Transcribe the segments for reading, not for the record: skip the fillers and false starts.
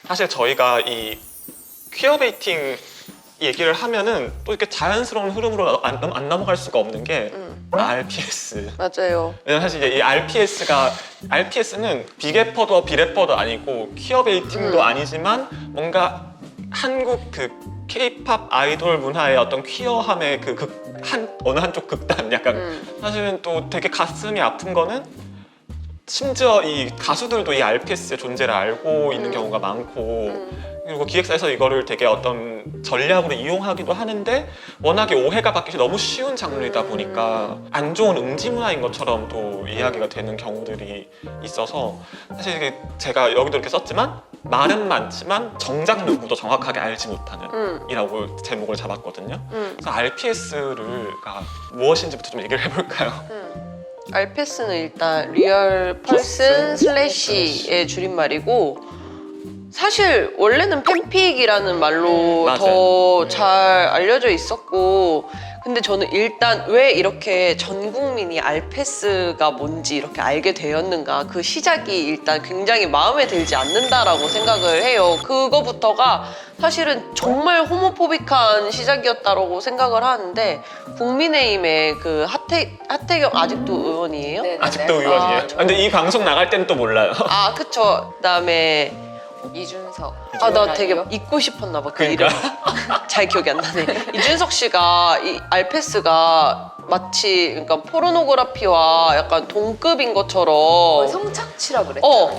사실 저희가 이 퀴어베이팅 얘기를 하면은 또 이렇게 자연스러운 흐름으로 안 넘어갈 수가 없는 게 RPS. 맞아요. 왜냐면 사실 이제 이 RPS는 비래퍼도 비래퍼도 아니고 퀴어베이팅도 아니지만 뭔가 한국 그 K-팝 아이돌 문화의 어떤 퀴어함의 어느 한쪽 극단 약간 사실은 또 되게 가슴이 아픈 거는 심지어 이 가수들도 이 RPS의 존재를 알고 있는 경우가 많고 그리고 기획사에서 이거를 되게 어떤 전략으로 이용하기도 하는데 워낙에 오해가 받기 너무 쉬운 장르이다 보니까 안 좋은 음지 문화인 것처럼 또 이야기가 되는 경우들이 있어서 사실 이게 제가 여기도 이렇게 썼지만 말은 많지만 정작 누구도 정확하게 알지 못하는 이라고 제목을 잡았거든요. 그래서 RPS가 무엇인지부터 좀 얘기를 해볼까요? RPS는 일단 리얼 퍼슨 슬래시의 줄임말이고 사실 원래는 팬픽이라는 말로 더 잘 알려져 있었고 근데 저는 일단 왜 이렇게 전 국민이 RPS가 뭔지 이렇게 알게 되었는가 그 시작이 일단 굉장히 마음에 들지 않는다라고 생각을 해요. 그거부터가 사실은 정말 호모포빅한 시작이었다고 생각을 하는데 국민의힘의 그 하태경 아직도 의원이에요? 네네네. 아직도 의원이에요. 근데 이 방송 나갈 때는 또 몰라요. 아 그쵸. 그다음에 이준석. 아 나 되게 잊고 싶었나 봐 그 이름. 잘 기억이 안 나네. 이준석 씨가 이 알페스가 마치 그러니까 포르노그라피와 약간 동급인 것처럼 성착취라 그랬잖아요.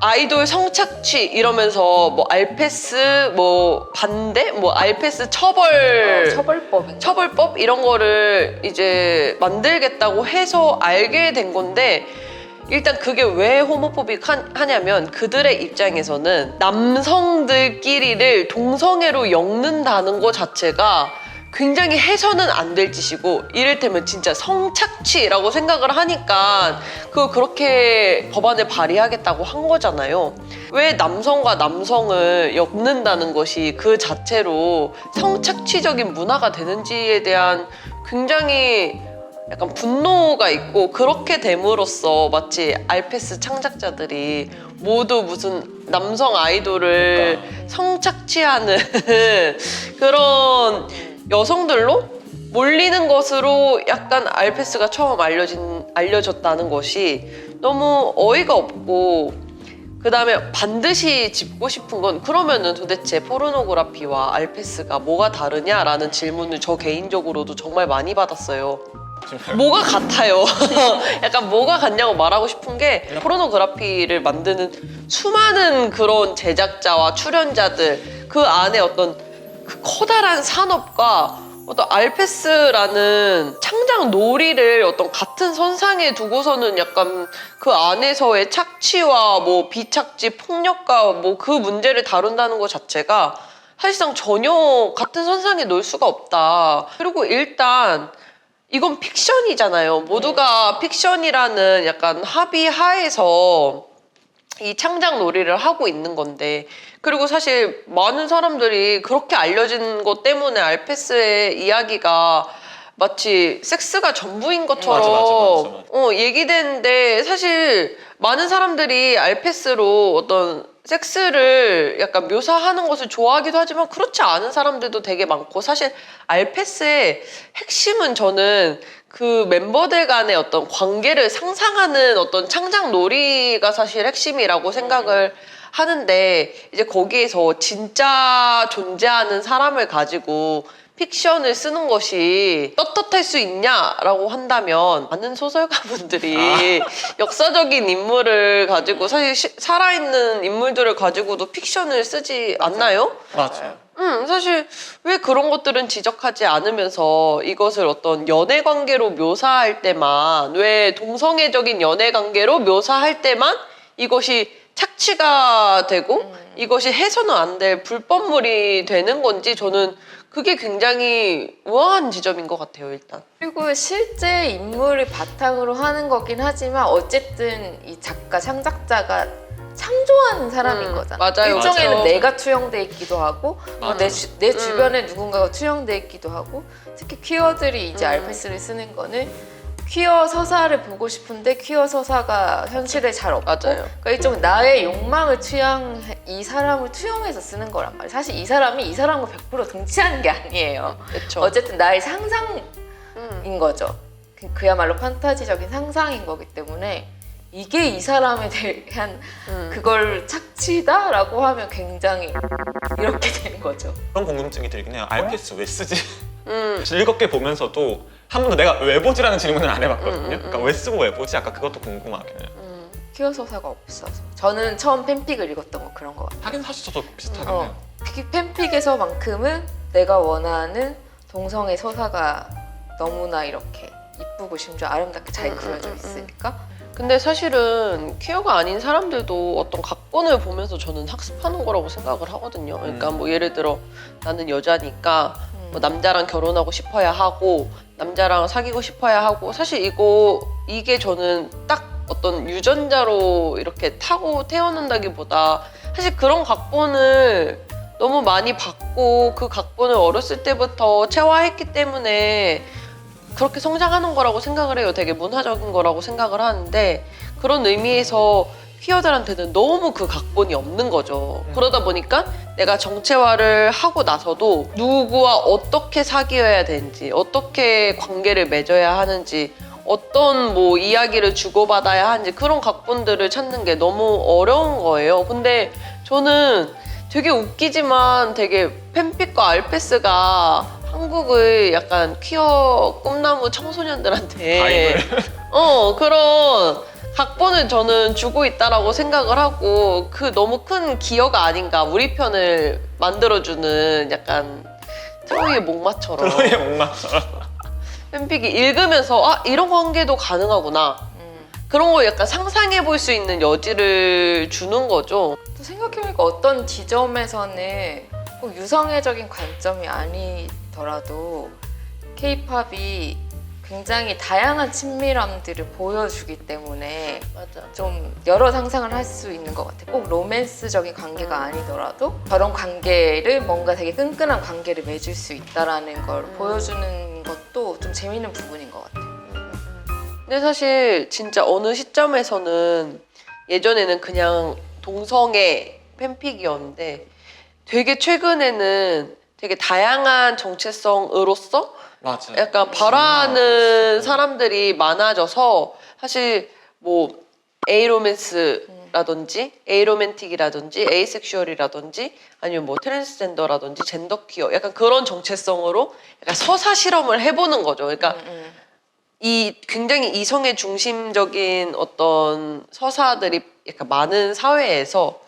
아이돌 성착취 이러면서 뭐 알페스 뭐 반대 뭐 알페스 처벌법인가? 처벌법 이런 거를 이제 만들겠다고 해서 알게 된 건데 일단 그게 왜 호모포빅하냐면 그들의 입장에서는 남성들끼리를 동성애로 엮는다는 것 자체가 굉장히 해서는 안 될 짓이고 이를테면 진짜 성착취라고 생각을 하니까 그걸 그렇게 법안을 발의하겠다고 한 거잖아요. 왜 남성과 남성을 엮는다는 것이 그 자체로 성착취적인 문화가 되는지에 대한 굉장히 약간 분노가 있고 그렇게 됨으로써 마치 알페스 창작자들이 모두 무슨 남성 아이돌을 성착취하는 그런 여성들로 몰리는 것으로 약간 알페스가 처음 알려졌다는 것이 너무 어이가 없고 그 다음에 반드시 짚고 싶은 건 그러면은 도대체 포르노그라피와 알페스가 뭐가 다르냐라는 질문을 저 개인적으로도 정말 많이 받았어요. 뭐가 같아요. 약간 뭐가 같냐고 말하고 싶은 게 포르노그라피를 만드는 수많은 그런 제작자와 출연자들 그 안에 어떤 그 커다란 산업과 어떤 알페스라는 창작 놀이를 어떤 같은 선상에 두고서는 약간 그 안에서의 착취와 뭐 비착취, 폭력과 뭐 그 문제를 다룬다는 것 자체가 사실상 전혀 같은 선상에 놓을 수가 없다. 그리고 일단 이건 픽션이잖아요. 모두가 픽션이라는 약간 합의 하에서 이 창작 놀이를 하고 있는 건데 그리고 사실 많은 사람들이 그렇게 알려진 것 때문에 알페스의 이야기가 마치 섹스가 전부인 것처럼 맞아. 얘기되는데 사실 많은 사람들이 알페스로 어떤 섹스를 약간 묘사하는 것을 좋아하기도 하지만 그렇지 않은 사람들도 되게 많고 사실 알페스의 핵심은 저는 그 멤버들 간의 어떤 관계를 상상하는 어떤 창작 놀이가 사실 핵심이라고 생각을 하는데 이제 거기에서 진짜 존재하는 사람을 가지고 픽션을 쓰는 것이 떳떳할 수 있냐라고 한다면 많은 소설가분들이 역사적인 인물을 가지고 사실 살아있는 인물들을 가지고도 픽션을 쓰지 않나요? 맞아요. 사실 왜 그런 것들은 지적하지 않으면서 이것을 어떤 연애 관계로 묘사할 때만 왜 동성애적인 연애 관계로 묘사할 때만 이것이 착취가 되고 이것이 해서는 안 될 불법물이 되는 건지 저는 그게 굉장히 우아한 지점인 것 같아요, 일단. 그리고 실제 인물을 바탕으로 하는 거긴 하지만 어쨌든 이 작가, 창작자가 창조하는 사람인 거잖아. 맞아요. 일종에는 맞아. 내가 투영돼 있기도 하고 맞아. 내 주변에 누군가가 투영돼 있기도 하고 특히 퀴어들이 이제 알페스를 쓰는 거는 퀴어 서사를 보고 싶은데 퀴어 서사가 현실에 잘 없고 맞아요. 그러니까 일종 나의 욕망을 이 사람을 투영해서 쓰는 거란 말이에요. 사실 이 사람이 이 사람과 100% 동치하는 게 아니에요. 그렇죠. 어쨌든 나의 상상인 거죠. 그야말로 판타지적인 상상인 거기 때문에 이게 이 사람에 대한 그걸 착취다라고 하면 굉장히 이렇게 되는 거죠. 그런 궁금증이 들긴 해요. RPS 왜 쓰지? 즐겁게 보면서도 한 번도 내가 왜 보지라는 질문을 안 해봤거든요. 그러니까 왜 쓰고 왜 보지? 아까 그것도 궁금하긴 해요. 퀴어 서사가 없어서 저는 처음 팬픽을 읽었던 거 그런 거 같아요. 하긴 사실 저도 비슷하긴 해요. 팬픽에서만큼은 내가 원하는 동성애 서사가 너무나 이렇게 이쁘고 심지어 아름답게 잘 그려져 있으니까 근데 사실은 퀴어가 아닌 사람들도 어떤 각본을 보면서 저는 학습하는 거라고 생각을 하거든요. 그러니까 뭐 예를 들어 나는 여자니까 뭐 남자랑 결혼하고 싶어야 하고 남자랑 사귀고 싶어야 하고 사실 이게 저는 딱 어떤 유전자로 이렇게 타고 태어난다기보다 사실 그런 각본을 너무 많이 받고 그 각본을 어렸을 때부터 체화했기 때문에 그렇게 성장하는 거라고 생각을 해요. 되게 문화적인 거라고 생각을 하는데 그런 의미에서 퀴어들한테는 너무 그 각본이 없는 거죠. 그러다 보니까 내가 정체화를 하고 나서도 누구와 어떻게 사귀어야 되는지 어떻게 관계를 맺어야 하는지 어떤 뭐 이야기를 주고받아야 하는지 그런 각본들을 찾는 게 너무 어려운 거예요. 근데 저는 되게 웃기지만 되게 팬픽과 알페스가 한국의 약간 퀴어 꿈나무 청소년들한테 그런 각본을 저는 주고 있다라고 생각을 하고 그 너무 큰 기여가 아닌가 우리 편을 만들어주는 약간 트로이의 목마처럼 트로이의 목마처럼 팬픽이 읽으면서 이런 관계도 가능하구나 그런 걸 약간 상상해 볼 수 있는 여지를 주는 거죠. 또 생각해보니까 어떤 지점에서는 꼭 유성애적인 관점이 아니더라도 K-팝이 굉장히 다양한 친밀함들을 보여주기 때문에 맞아. 좀 여러 상상을 할 수 있는 것 같아요. 꼭 로맨스적인 관계가 아니더라도 저런 관계를 뭔가 되게 끈끈한 관계를 맺을 수 있다라는 걸 보여주는 것도 좀 재밌는 부분인 것 같아요. 근데 사실 진짜 어느 시점에서는 예전에는 그냥 동성애 팬픽이었는데 되게 최근에는 되게 다양한 정체성으로서 맞아. 약간 발화하는 사람들이 많아져서 사실 뭐 에이로맨스라든지 에이로맨틱이라든지 에이섹슈얼이라든지 아니면 뭐 트랜스젠더라든지 젠더 퀴어 약간 그런 정체성으로 약간 서사 실험을 해보는 거죠. 그러니까 이 굉장히 이성의 중심적인 어떤 서사들이 약간 많은 사회에서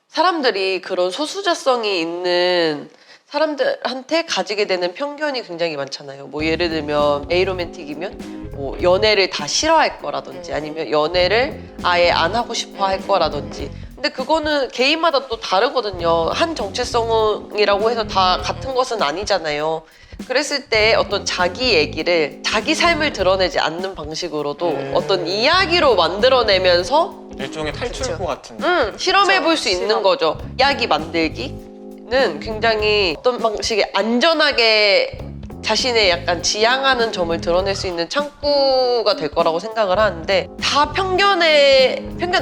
사람들이 그런 소수자성이 있는 사람들한테 가지게 되는 편견이 굉장히 많잖아요. 뭐 예를 들면 에이로맨틱이면 뭐 연애를 다 싫어할 거라든지 아니면 연애를 아예 안 하고 싶어 할 거라든지 근데 그거는 개인마다 또 다르거든요. 한 정체성이라고 해서 다 같은 것은 아니잖아요. 그랬을 때 어떤 자기 얘기를 자기 삶을 드러내지 않는 방식으로도 어떤 이야기로 만들어내면서 일종의 탈출구 같은. 실험해볼 수 그쵸, 있는 실험. 거죠. 이야기 만들기는 굉장히 어떤 방식의 안전하게 자신의 약간 지향하는 점을 드러낼 수 있는 창구가 될 거라고 생각을 하는데 다 편견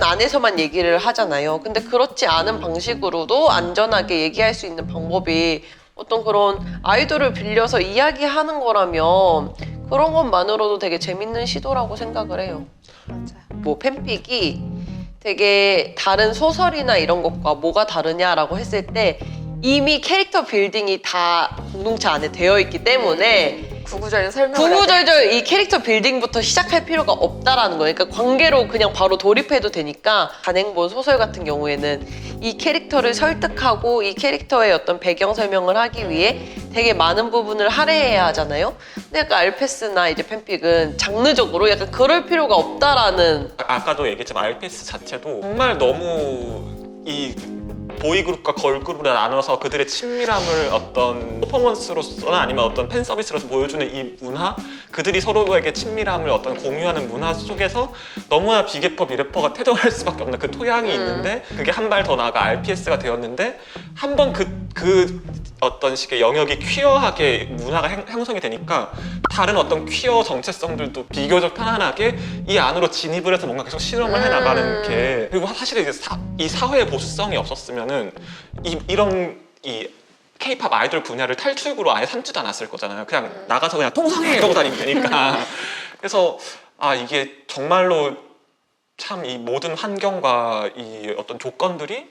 안에서만 얘기를 하잖아요. 근데 그렇지 않은 방식으로도 안전하게 얘기할 수 있는 방법이 어떤 그런 아이돌을 빌려서 이야기하는 거라면 그런 것만으로도 되게 재밌는 시도라고 생각을 해요. 맞아요. 뭐 팬픽이 되게 다른 소설이나 이런 것과 뭐가 다르냐라고 했을 때 이미 캐릭터 빌딩이 다 공동체 안에 되어 있기 때문에 구구절절 설명을 해야 구구절절 이 캐릭터 빌딩부터 시작할 필요가 없다라는 거예요. 그러니까 관계로 그냥 바로 돌입해도 되니까 간행본 소설 같은 경우에는 이 캐릭터를 설득하고 이 캐릭터의 어떤 배경 설명을 하기 위해 되게 많은 부분을 할애해야 하잖아요. 근데 약간 알페스나 이제 팬픽은 장르적으로 약간 그럴 필요가 없다라는 아까도 얘기했지만 RPS 자체도 정말 너무 이 보이그룹과 걸그룹으로 나눠서 그들의 친밀함을 어떤 퍼포먼스로서나 아니면 어떤 팬 서비스로서 보여주는 이 문화, 그들이 서로에게 친밀함을 어떤 공유하는 문화 속에서 너무나 비계퍼 비래퍼가 태동할 수밖에 없는 그 토양이 있는데, 그게 한 발 더 나아가 RPS가 되었는데 한 번 그 어떤 식의 영역이 퀴어하게 문화가 형성이 되니까 다른 어떤 퀴어 정체성들도 비교적 편안하게 이 안으로 진입을 해서 뭔가 계속 실험을 해나가는 게, 그리고 사실 이제 이 사회의 보수성이 없었으면은 이런 K-팝 아이돌 분야를 탈출구로 아예 삼지도 않았을 거잖아요. 그냥 나가서 그냥 통성해 이러고 다니면 되니까. 그래서 이게 정말로 참 이 모든 환경과 이 어떤 조건들이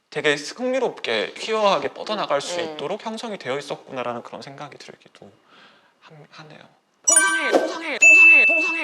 되게 흥미롭게 퀴어하게 뻗어나갈 수 있도록 형성이 되어 있었구나라는 그런 생각이 들기도 하네요. 통성해, 통성해, 통성해, 통성해.